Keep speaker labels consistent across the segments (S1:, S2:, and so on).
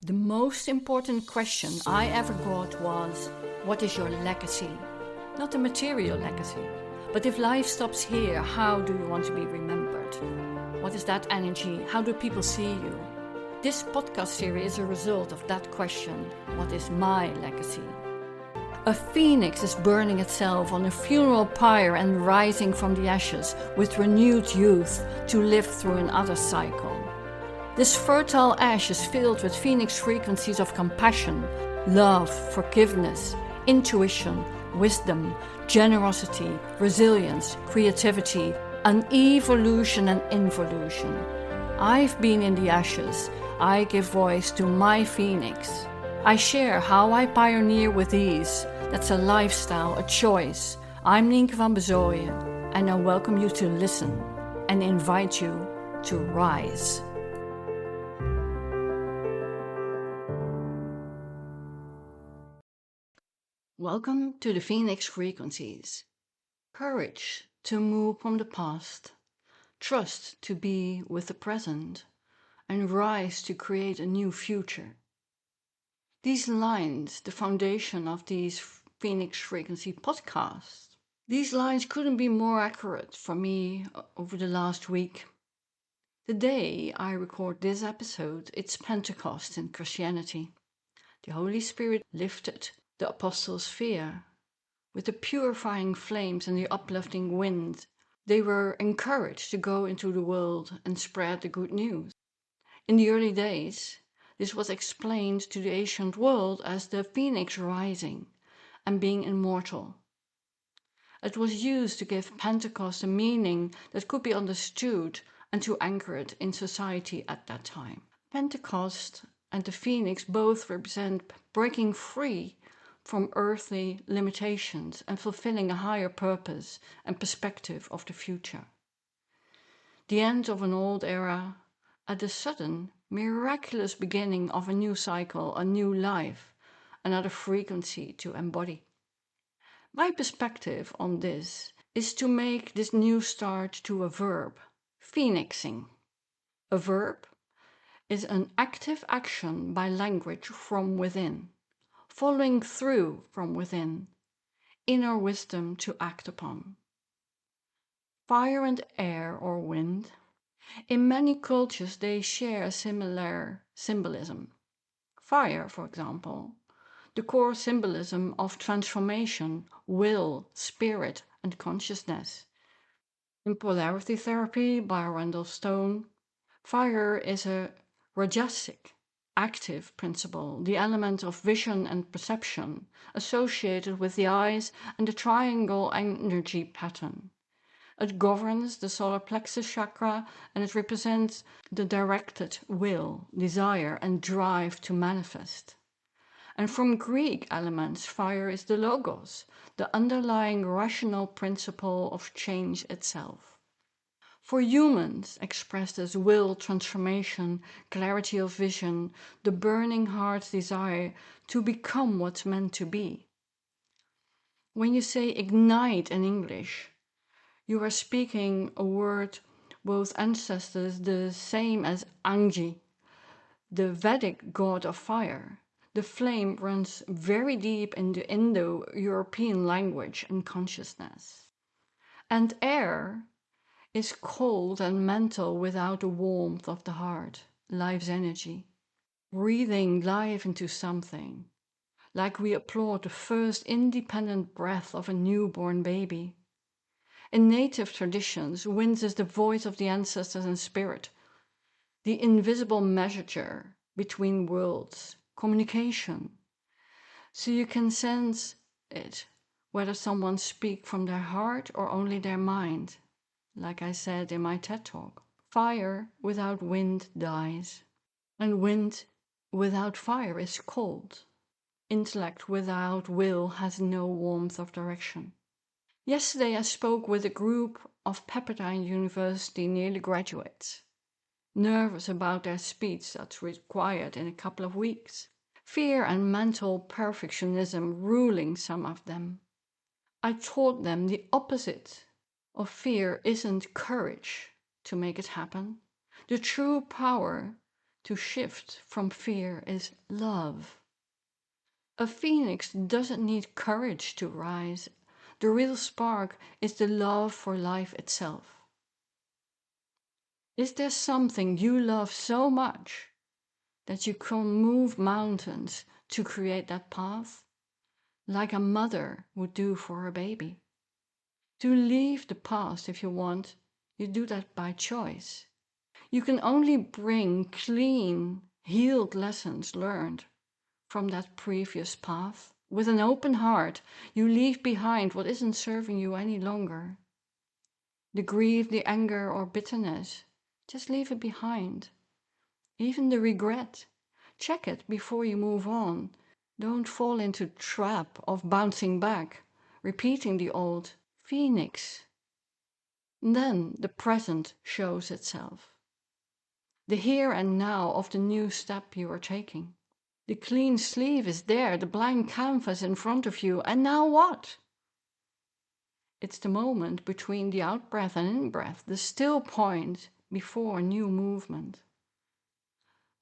S1: The most important question I ever got was, what is your legacy? Not a material legacy, but if life stops here, how do you want to be remembered? What is that energy? How do people see you? This podcast series is a result of that question, what is my legacy? A phoenix is burning itself on a funeral pyre and rising from the ashes with renewed youth to live through another cycle. This fertile ash is filled with phoenix frequencies of compassion, love, forgiveness, intuition, wisdom, generosity, resilience, creativity, an evolution and involution. I've been in the ashes. I give voice to my phoenix. I share how I pioneer with ease. That's a lifestyle, a choice. I'm Nienke van Bezooyen, and I welcome you to listen and invite you to rise. Welcome to the Phoenix Frequencies. Courage to move from the past, trust to be with the present, and rise to create a new future. These lines, the foundation of these Phoenix Frequency podcasts, these lines couldn't be more accurate for me over the last week. The day I record this episode, it's Pentecost in Christianity. The Holy Spirit lifted the apostles' fear. With the purifying flames and the uplifting wind, they were encouraged to go into the world and spread the good news. In the early days, this was explained to the ancient world as the phoenix rising and being immortal. It was used to give Pentecost a meaning that could be understood and to anchor it in society at that time. Pentecost and the phoenix both represent breaking free from earthly limitations and fulfilling a higher purpose and perspective of the future. The end of an old era, at the sudden, miraculous beginning of a new cycle, a new life, another frequency to embody. My perspective on this is to make this new start to a verb, phoenixing. A verb is an active action by language from within, following through from within, inner wisdom to act upon. Fire and air or wind, in many cultures they share a similar symbolism. Fire, for example, the core symbolism of transformation, will, spirit, and consciousness. In polarity therapy by Randall Stone, fire is a rajasic, active principle, the element of vision and perception associated with the eyes and the triangle energy pattern. It governs the solar plexus chakra and it represents the directed will, desire, and drive to manifest. And from Greek elements, fire is the logos, the underlying rational principle of change itself. For humans, expressed as will, transformation, clarity of vision, the burning heart's desire to become what's meant to be. When you say ignite in English, you are speaking a word both ancestors the same as Anji, the Vedic god of fire. The flame runs very deep in the Indo-European language and consciousness. And air is cold and mental without the warmth of the heart, life's energy. Breathing life into something, like we applaud the first independent breath of a newborn baby. In native traditions, wind is the voice of the ancestors and spirit, the invisible messenger between worlds, communication. So you can sense it, whether someone speaks from their heart or only their mind. Like I said in my TED Talk, fire without wind dies, and wind without fire is cold. Intellect without will has no warmth of direction. Yesterday I spoke with a group of Pepperdine University nearly graduates, nervous about their speech that's required in a couple of weeks. Fear and mental perfectionism ruling some of them. I taught them the opposite of fear isn't courage to make it happen. The true power to shift from fear is love. A phoenix doesn't need courage to rise. The real spark is the love for life itself. Is there something you love so much that you can move mountains to create that path, like a mother would do for her baby? To leave the past if you want, you do that by choice. You can only bring clean, healed lessons learned from that previous path. With an open heart, you leave behind what isn't serving you any longer. The grief, the anger, or bitterness, just leave it behind. Even the regret, check it before you move on. Don't fall into the trap of bouncing back, repeating the old phoenix. Then the present shows itself. The here and now of the new step you are taking. The clean sleeve is there, the blank canvas in front of you, and now what? It's the moment between the out-breath and in-breath, the still point before new movement.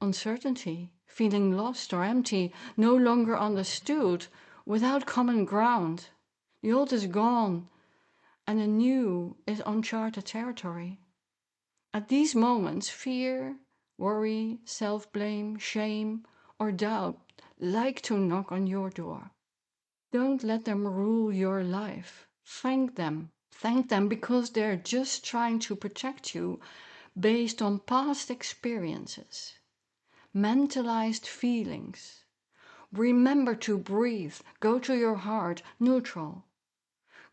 S1: Uncertainty, feeling lost or empty, no longer understood, without common ground. The old is gone, and the new is uncharted territory. At these moments, fear, worry, self-blame, shame, or doubt like to knock on your door. Don't let them rule your life. Thank them. Thank them because they're just trying to protect you based on past experiences, mentalized feelings. Remember to breathe. Go to your heart, neutral.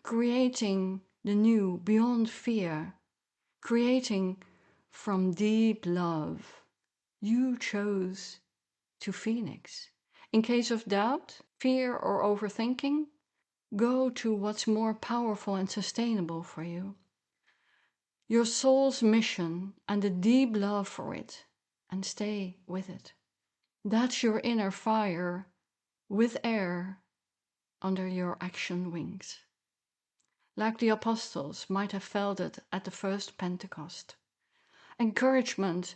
S1: Creating the new beyond fear. Creating from deep love. You chose to Phoenix. In case of doubt, fear, or overthinking, go to what's more powerful and sustainable for you. Your soul's mission and the deep love for it, and stay with it. That's your inner fire with air under your action wings. Like the apostles might have felt it at the first Pentecost. Encouragement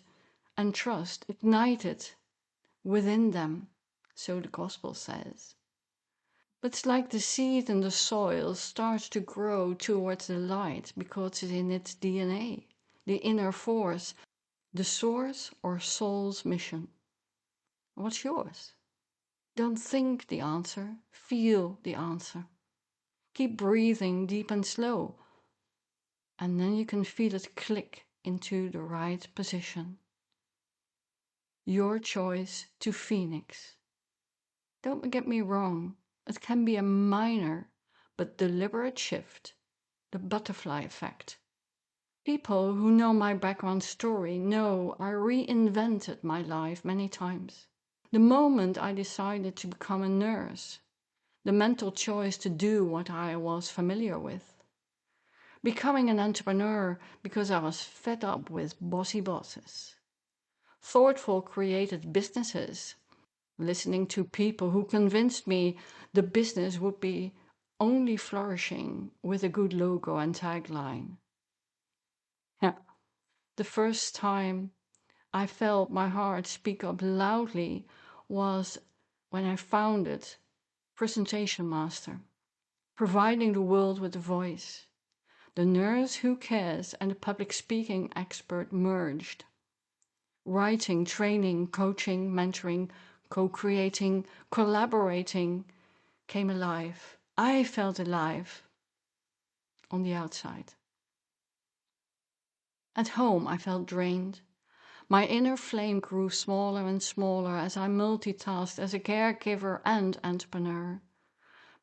S1: and trust ignited within them, so the Gospel says. But it's like the seed in the soil starts to grow towards the light because it's in its DNA, the inner force, the source or soul's mission. What's yours? Don't think the answer, feel the answer. Keep breathing deep and slow, and then you can feel it click into the right position. Your choice to Phoenix. Don't get me wrong, it can be a minor but deliberate shift, the butterfly effect. People who know my background story know I reinvented my life many times. The moment I decided to become a nurse, the mental choice to do what I was familiar with. Becoming an entrepreneur because I was fed up with bossy bosses. Thoughtful, creative businesses. Listening to people who convinced me the business would be only flourishing with a good logo and tagline. Yeah. The first time I felt my heart speak up loudly was when I founded Presentation Master, providing the world with a voice. The nurse who cares and the public speaking expert merged. Writing, training, coaching, mentoring, co-creating, collaborating came alive. I felt alive on the outside. At home, I felt drained. My inner flame grew smaller and smaller as I multitasked as a caregiver and entrepreneur,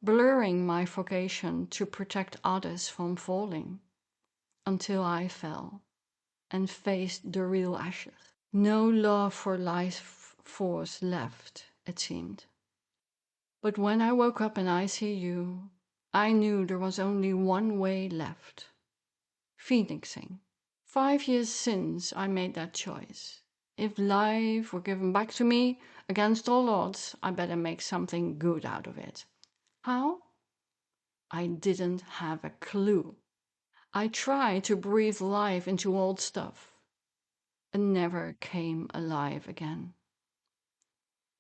S1: blurring my vocation to protect others from falling, until I fell and faced the real ashes. No love for life force left, it seemed. But when I woke up in ICU, I knew there was only one way left. Phoenixing. 5 years since I made that choice. If life were given back to me, against all odds, I better make something good out of it. How? I didn't have a clue. I tried to breathe life into old stuff. and never came alive again.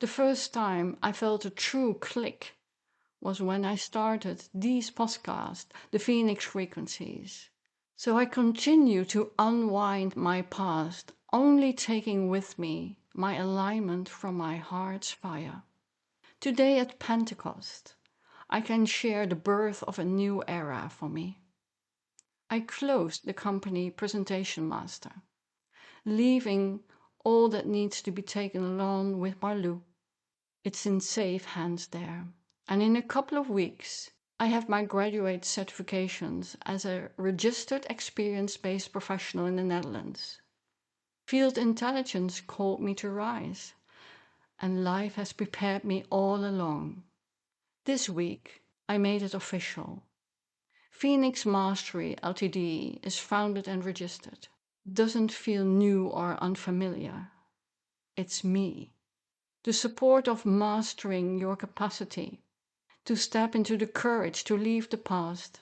S1: The first time I felt a true click was when I started these podcasts, the Phoenix Frequencies. So I continue to unwind my past, only taking with me my alignment from my heart's fire. Today at Pentecost, I can share the birth of a new era for me. I closed the company presentation master, leaving all that needs to be taken along with Marlou. It's in safe hands there. And in a couple of weeks, I have my graduate certifications as a registered experience-based professional in the Netherlands. Field intelligence called me to rise, and life has prepared me all along. This week, I made it official. Phoenix Mastery Ltd is founded and registered. Doesn't feel new or unfamiliar. It's me. The support of mastering your capacity to step into the courage to leave the past.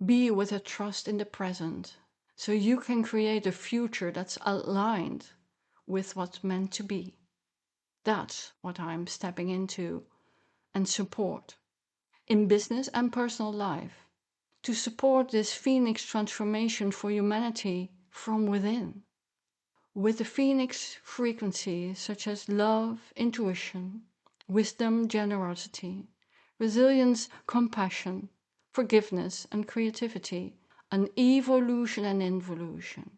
S1: Be with a trust in the present so you can create a future that's aligned with what's meant to be. That's what I'm stepping into and support in business and personal life, to support this Phoenix transformation for humanity from within. With the Phoenix frequencies such as love, intuition, wisdom, generosity, resilience, compassion, forgiveness, and creativity, an evolution and involution.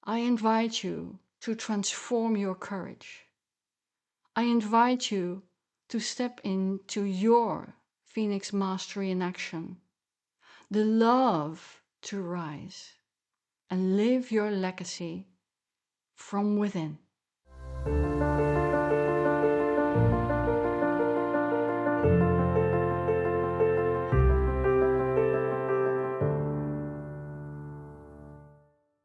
S1: I invite you to transform your courage. I invite you to step into your Phoenix mastery in action, the love to rise and live your legacy from within.